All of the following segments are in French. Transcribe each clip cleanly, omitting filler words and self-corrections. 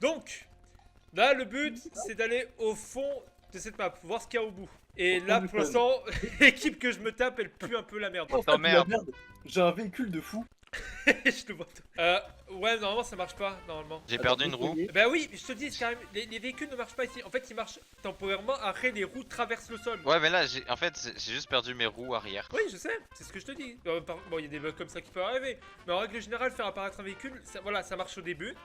Donc, là, le but, c'est d'aller au fond de cette map, voir ce qu'il y a au bout. Et là, pour l'instant, l'équipe que je me tape, elle pue un peu la merde. Oh, T'emmerdes. merde. J'ai un véhicule de fou. Je le vois. Ouais, normalement, ça marche pas, normalement. J'ai perdu une roue. Bah oui, je te dis, c'est quand même, les véhicules ne marchent pas ici. En fait, ils marchent temporairement, après les roues traversent le sol. Ouais, mais là, en fait, j'ai juste perdu mes roues arrière. Oui, je sais, c'est ce que je te dis. Bon, il y a des bugs comme ça qui peuvent arriver. Mais en règle générale, faire apparaître un véhicule, voilà, ça marche au début.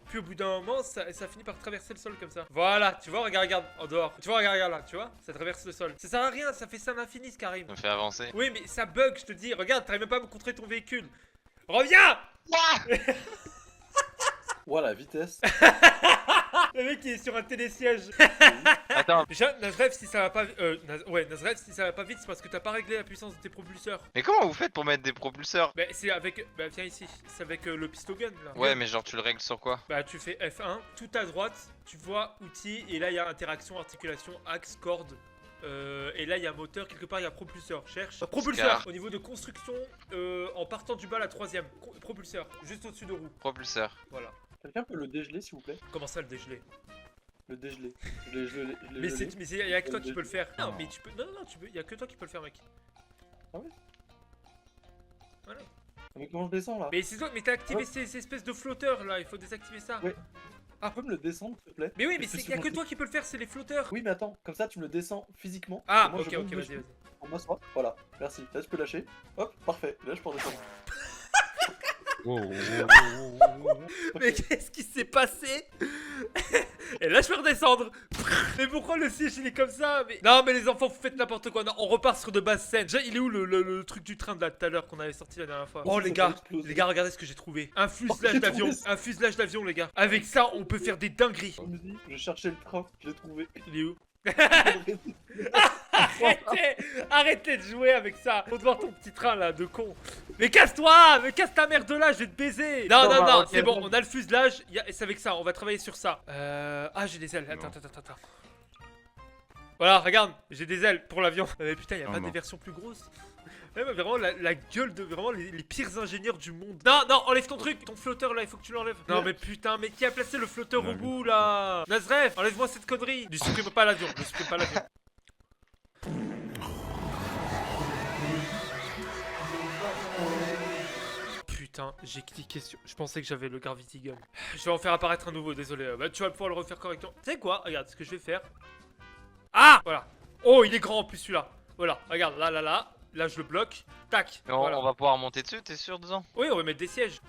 Puis au bout d'un moment, ça finit par traverser le sol comme ça. Voilà, tu vois, regarde, en dehors. Tu vois, regarde là, tu vois, ça traverse le sol. Ça sert à rien, ça fait ça à l'infini, ce Karim. Ça me fait avancer. Oui, mais ça bug, je te dis. Regarde, t'arrives même pas à me contrer ton véhicule. Reviens! Voilà, vitesse. Le mec il est sur un télésiège. Attends, Déjà, Nazrev, si ça va pas, Nazrev, si ça va pas vite, c'est parce que t'as pas réglé la puissance de tes propulseurs. mais comment vous faites pour mettre des propulseurs? Bah, c'est avec, bah, viens ici, c'est avec le pistogun là. Ouais, mais genre, tu le règles sur quoi? Bah, tu fais F1, tout à droite, tu vois outils, et là il y a interaction, articulation, axe, corde. Et là il y a moteur, quelque part il y a propulseur. Cherche. Propulseur. Au niveau de construction, en partant du bas, la troisième. Propulseur, juste au-dessus de roue. Propulseur. Voilà. Quelqu'un peut le dégeler, s'il vous plaît? Comment ça le dégeler? Le dégeler. Je l'ai gelé. Mais il y a que toi qui peux le faire. Non, mais tu peux. Non, tu peux. Il y a que toi qui peux le faire, mec. Ah ouais? Voilà. Mais comment je descends là? Mais c'est toi, mais t'as activé ces espèces de flotteurs là, il faut désactiver ça. Ouais. Tu peux me le descendre, s'il te plaît? Mais oui, mais il y a que toi qui peux le faire, c'est les flotteurs. Oui, mais attends, comme ça tu me le descends physiquement. Ah, Et moi, ok, je monte vas-y, dessus. vas-y. On m'assoit, voilà, merci. Là, je peux lâcher. Hop, parfait. Là, je peux redescendre. Mais qu'est-ce qui s'est passé? Et là je peux redescendre. Mais pourquoi le siège il est comme ça? Mais non, mais les enfants, vous faites n'importe quoi. Non, on repart sur de basses scènes. Déjà, il est où le truc du train de là tout à l'heure qu'on avait sorti la dernière fois? Oh les gars, regardez ce que j'ai trouvé. Un fuselage d'avion, un fuselage d'avion les gars. Avec ça, on peut faire des dingueries. Je me dis, je cherchais le train, je l'ai trouvé. Il est où? Arrêtez de jouer avec ça. Faut te voir ton petit train là de con. Mais casse-toi, mais casse ta mère de là, je vais te baiser. Non, Ok, c'est bon, on a le fuselage. C'est avec ça, on va travailler sur ça. Ah, j'ai des ailes. Attends. Voilà, regarde, j'ai des ailes pour l'avion. Mais putain, y a pas des versions plus grosses? Ouais, mais vraiment la gueule de vraiment les pires ingénieurs du monde. Non, enlève ton truc, ton flotteur là, il faut que tu l'enlèves. Non, mais putain, mais qui a placé le flotteur au bout là? Nazrev, enlève-moi cette connerie. Ne supprime pas l'avion, ne supprime pas l'avion. Putain, j'ai cliqué sur. Je pensais que j'avais le Gravity Gun. Je vais en faire apparaître un nouveau, désolé. Bah, tu vas pouvoir le refaire correctement. Tu sais quoi? Regarde ce que je vais faire. Ah! Voilà. Oh, il est grand en plus celui-là. Voilà, regarde, là. Là, je le bloque. Tac. Voilà. On va pouvoir monter dessus, t'es sûr dedans? Oui, on va mettre des sièges.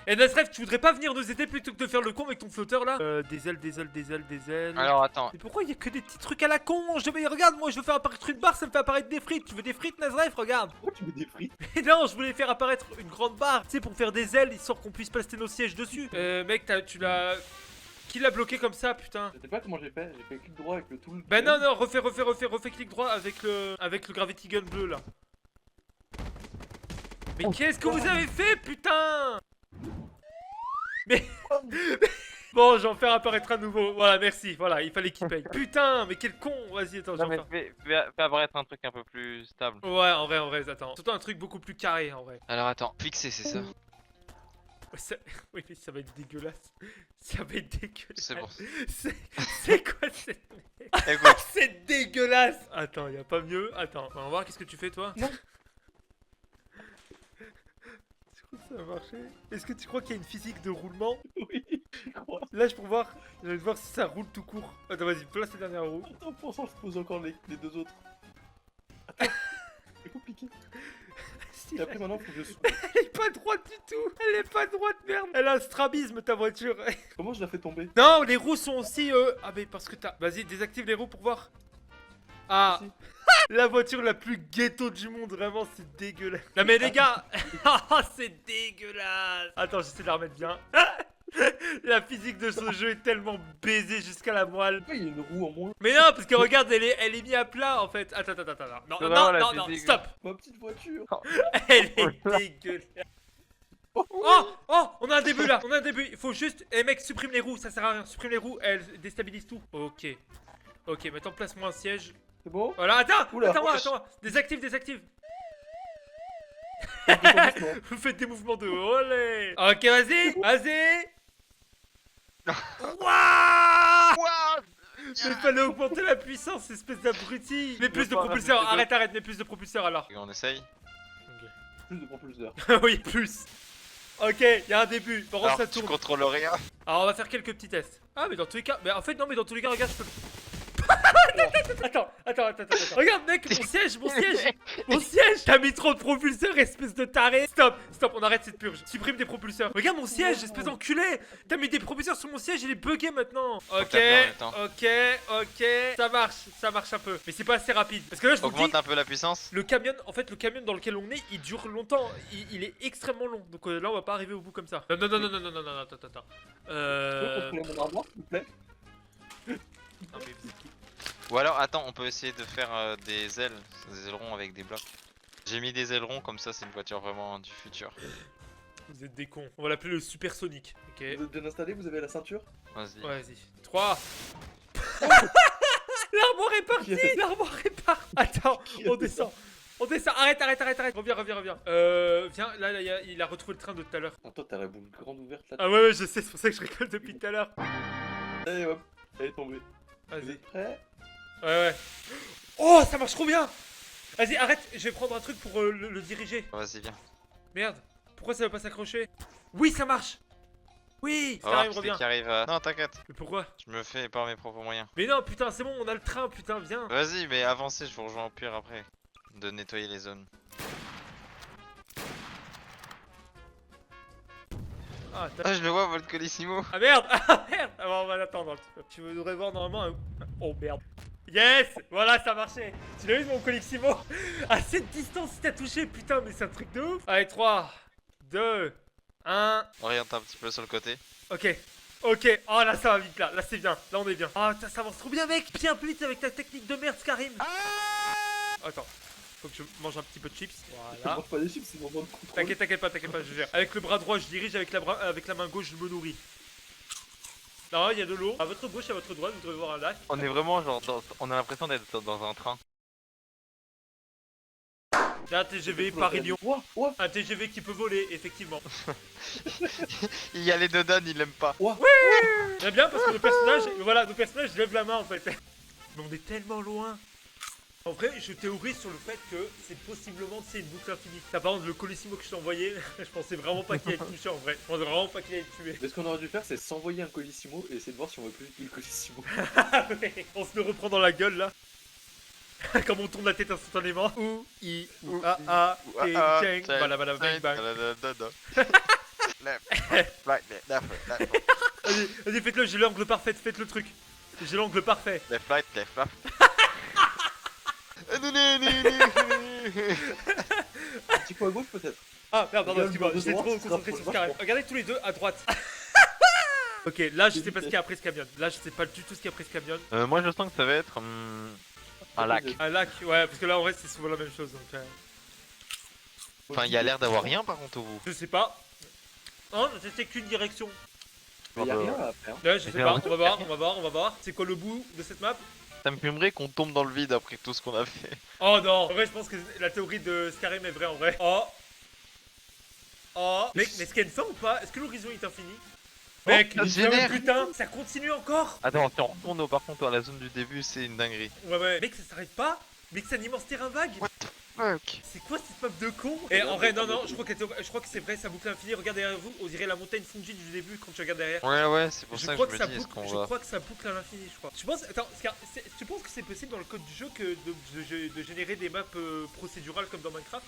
Et Nazrev, tu voudrais pas venir nous aider plutôt que de faire le con avec ton flotteur là? Des ailes. Alors attends. Mais pourquoi il y a que des petits trucs à la con? Regarde, moi je veux faire apparaître une barre, ça me fait apparaître des frites. Tu veux des frites, Nazrev? Regarde. Pourquoi tu mets des frites? Mais non, je voulais faire apparaître une grande barre, tu sais, pour faire des ailes, histoire qu'on puisse placer nos sièges dessus. Mec, tu l'as. Qui l'a bloqué comme ça, putain? Je sais pas comment j'ai fait clic droit avec le tool. Bah non, refais clic droit avec le Gravity Gun bleu là. Mais qu'est-ce que vous avez fait, putain? Mais. Bon, j'en fais apparaître un nouveau. Voilà, merci. Voilà, il fallait qu'il paye. Putain, mais quel con. Vas-y, attends, Non, j'en mais fais apparaître un truc un peu plus stable. Ouais, en vrai, attends. Surtout un truc beaucoup plus carré, en vrai. Alors attends, fixer, c'est ça. Oui, mais ça va être dégueulasse. Ça va être dégueulasse. C'est bon. C'est quoi cette merde? Écoute. C'est dégueulasse. Attends, y a pas mieux. Attends, on va voir qu'est-ce que tu fais, toi. Non. Tu crois que ça va marcher? Est-ce que tu crois qu'il y a une physique de roulement? Oui, je crois. Là, je peux voir. Je vais voir si ça roule tout court. Attends, vas-y, place la dernière roue. Attends, pour ça, je pose encore les deux autres. Attends, c'est compliqué. Et après, maintenant, faut que je sois. Elle est pas droite du tout. Elle est pas droite, merde. Elle a un strabisme, ta voiture. Comment je la fais tomber? Non, les roues sont aussi. Ah, mais parce que t'as. Vas-y, désactive les roues pour voir. Ah. Si. La voiture la plus ghetto du monde, vraiment, c'est dégueulasse. Non, mais les gars. C'est dégueulasse. Attends, j'essaie de la remettre bien. La physique de ce jeu est tellement baisée jusqu'à la moelle. Pourquoi il y a une roue en moins? Mais non, parce que regarde, elle est mise à plat en fait. Attends. Non, stop. Ma petite voiture. Elle est dégueulasse. Oh, on a un début là, il faut juste. Eh mec, supprime les roues, ça sert à rien. Supprime les roues, elles déstabilisent tout. Ok, maintenant place-moi un siège. C'est bon? Voilà, attends, Oula. attends. Désactive. Vous faites des mouvements de olé. Ok, vas-y. Wouah! What? Mais fallait augmenter la puissance, espèce d'abruti. Mets plus de pas propulseurs, rajouter arrête, mets plus de propulseurs alors. On essaye. Plus de propulseurs. Oui, plus. Ok, y a un début, par contre Alors, ça tu tourne. contrôles rien. Alors on va faire quelques petits tests. Ah mais dans tous les cas, mais en fait non mais dans tous les cas regarde je peux... Attends. Regarde mec, mon siège. T'as mis trop de propulseurs, espèce de taré. Stop, on arrête cette purge. Supprime des propulseurs. Regarde mon siège, espèce d'enculé. T'as mis des propulseurs sur mon siège, il est bugué maintenant. Ok, taper en même ça marche un peu. Mais c'est pas assez rapide. Parce que là je vous Augmente dis, un peu la puissance. le camion dans lequel on est, il dure longtemps. Il est extrêmement long. Donc là on va pas arriver au bout comme ça. Non, attends. Tu peux contrôler mon armoire, s'il vous plaît? Ou alors, attends, on peut essayer de faire des ailerons avec des blocs. J'ai mis des ailerons, comme ça c'est une voiture vraiment du futur. Vous êtes des cons. On va l'appeler le supersonique. Ok. Vous êtes bien installé, vous avez la ceinture? Vas-y. Ouais, vas-y. 3. L'armoire est parti. Attends, on descend. Arrête. Reviens. Viens, là, il a retrouvé le train de tout à l'heure. Attends, t'as la boule grande ouverte là. Ah ouais, je sais, c'est pour ça que je rigole depuis tout à l'heure. Allez hop, elle est tombée. Vous Vas-y. êtes prêts? Ouais. Oh, ça marche trop bien. Vas-y, arrête, je vais prendre un truc pour le diriger. Vas-y, viens. Merde, pourquoi ça va pas s'accrocher? Oui, ça marche. Oui, On va voir Skyrim qui c'est revient. qui arrive. Non, t'inquiète. Mais pourquoi? Je me fais par mes propres moyens. Mais non, putain, c'est bon, on a le train, putain, viens. Vas-y, mais avancez, je vous rejoins au pire après. De nettoyer les zones. Ah, Ah, je le vois, votre Colissimo. Ah merde. Ah bon, on va l'attendre un petit peu. Tu devrais voir normalement un... Oh merde. Yes. Voilà, ça a marché. Tu l'as vu mon Colissimo? À cette distance, si t'as touché, putain, mais c'est un truc de ouf. Allez, 3, 2, 1. Oriente un petit peu sur le côté. Ok. Oh là, ça va vite là. Là, c'est bien. Là, on est bien. Ah, ça avance trop bien, mec. Tiens, plus vite avec ta technique de merde, Karim. Attends. Faut que je mange un petit peu de chips. Je Voilà. mange pas des chips, c'est mon mode contrôle. T'inquiète pas, je gère. Avec le bras droit, je dirige, avec la main gauche, je me nourris. Non, il y a de l'eau. À votre gauche, à votre droite, vous devez voir un lac. On est vraiment genre on a l'impression d'être dans un train. Il y a un TGV Paris-Lyon. Ouah. Un TGV qui peut voler, effectivement. Il y a les Dodan, il aime pas. J'aime bien parce que nos personnages lèvent la main en fait. Mais on est tellement loin. En vrai, je théorise sur le fait que c'est possiblement une boucle infinie. Par exemple, le Colissimo que je t'ai envoyé, je pensais vraiment pas qu'il allait te toucher en vrai. Je pensais vraiment pas qu'il allait te tuer. Mais ce qu'on aurait dû faire, c'est s'envoyer un Colissimo et essayer de voir si on veut plus vite que le Colissimo. Ah ouais, on se le reprend dans la gueule là. Comme on tourne la tête instantanément. Ou i ou a a ting ting bala bala bang bang. Vas-y, faites-le, j'ai l'angle parfait, faites le truc. J'ai l'angle parfait. Left right. Un petit coup à gauche peut-être. Ah merde, pardon, excuse-moi, Regarde, j'étais trop droite, concentré sur ce droite, carré. droite. Regardez tous les deux à droite. Ok, là je sais pas ce qu'il y a après ce camion. Là je sais pas du tout ce qu'il y a après ce camion. Moi je sens que ça va être un lac. Un lac, ouais, parce que là en vrai c'est souvent la même chose donc. Enfin, il y a l'air d'avoir rien par contre au bout. Je sais pas. Non, c'était qu'une direction. Mais y'a rien à faire. Ouais, je sais pas, on va voir. C'est quoi le bout de cette map? Ça me fumerait qu'on tombe dans le vide après tout ce qu'on a fait. Oh non, en vrai je pense que la théorie de Skyrim est vraie en vrai. Oh. Mec, mais est-ce qu'il y a une fin ou pas? Est-ce que l'horizon est infini? Mec, ça se génère. putain, ça continue encore? Attends, si on retourne par contre à la zone du début, c'est une dinguerie. Ouais. Mec, ça s'arrête pas? Mec, c'est un immense terrain vague? What the fuck? C'est quoi cette map de con? Et en vrai, non, je crois que c'est vrai, ça boucle infini. Regarde derrière vous, on dirait la montagne fondue du début quand tu regardes derrière. Ouais, c'est pour Je ça crois que que je ça me dis, est-ce boucle, qu'on je va... crois que ça boucle à l'infini, je crois. Tu penses, attends, tu penses que c'est possible dans le code du jeu de générer des maps procédurales comme dans Minecraft?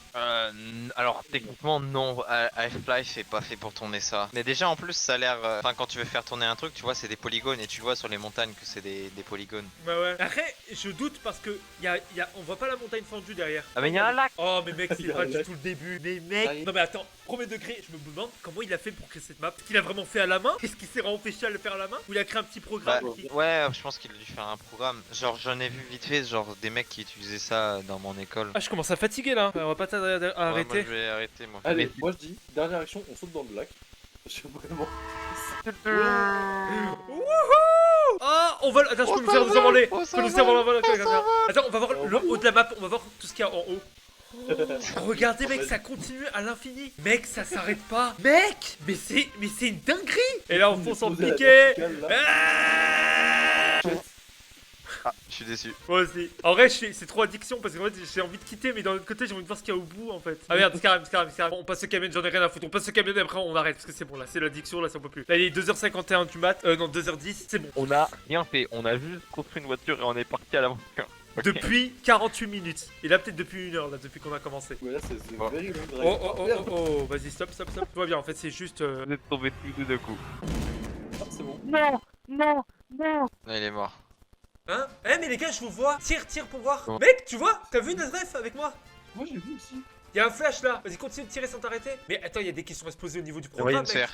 Alors techniquement non, Half-Life est pas fait pour tourner ça. Mais déjà en plus ça a l'air... Enfin quand tu veux faire tourner un truc, tu vois c'est des polygones et tu vois sur les montagnes que c'est des polygones. Ouais. Après, je doute parce que on voit pas la montagne fendue derrière. Ah mais il y a un lac. Oh mais mec, Il c'est y a pas un du lac. tout le début. Mais Ça mec, y est. non mais attends, premier degré, je me demande comment il a fait pour créer cette map. Est-ce qu'il a vraiment fait à la main? Est-ce qu'il s'est vraiment fait chier à le faire à la main? Ou il a créé un petit Bah, programme ouais, je pense qu'il a dû faire un programme. Genre j'en ai vu vite fait, genre des mecs qui utilisaient ça dans mon école. Ah, je commence à fatiguer là. On va pas tarder à Ouais, arrêter. moi, je vais arrêter moi. Allez, moi je dis, dernière action, on saute dans le lac. Je suis vraiment. Wouhou! Oh, on vole. Attends, je peux nous faire nous envoler. Je peux nous faire envoler. Attends, on va voir le haut de la map. On va voir tout ce qu'il y a en haut. Regardez mec, ça continue à l'infini. Mec, ça s'arrête pas. Mec, mais c'est une dinguerie. Et là on fonce en Poser la piqué. verticale, là. Ah Ah, je suis déçu. Moi aussi. En vrai, c'est trop addiction parce qu'en fait, j'ai envie de quitter, mais d'un autre côté, j'ai envie de voir ce qu'il y a au bout en fait. Ah merde, Scarab. On passe au camion, j'en ai rien à foutre. On passe au camion et après on arrête parce que c'est bon là, c'est l'addiction là, ça peut plus. Là, il est 2h51 du mat. Non, 2h10, c'est bon. On a rien fait, on a juste construit une voiture et on est parti à l'aventure. Ok. Depuis 48 minutes. Et là, peut-être depuis 1 heure, là, depuis qu'on a commencé. Ouais, là, c'est Bon. very long drive. Oh, vas-y, stop. Tout va bien, en fait, c'est juste. Vous êtes tombés tous deux coups. Ah, c'est bon. Non, non, non. Là, il est mort. Hein? Eh, mais les gars, je vous vois. Tire pour voir. Bon. Mec, tu vois? T'as vu Nazref avec moi? Moi, j'ai vu aussi. Y'a un flash là. Vas-y, continue de tirer sans t'arrêter. Mais attends, y'a des questions à se poser au niveau du programme. Une Mec. sphère.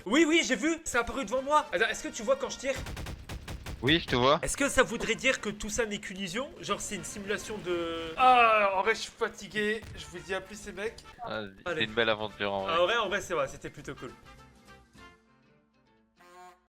Oui, j'ai vu. C'est apparu devant moi. Attends, est-ce que tu vois quand je tire? Oui, je te vois. Est-ce que ça voudrait dire que tout ça n'est qu'une illusion? Genre, c'est une simulation de. Ah, en vrai, je suis fatigué. Je vous dis à plus, ces mecs. Ah, Allez. c'est une belle aventure en vrai. Ah, en vrai, c'est vrai, c'était plutôt cool.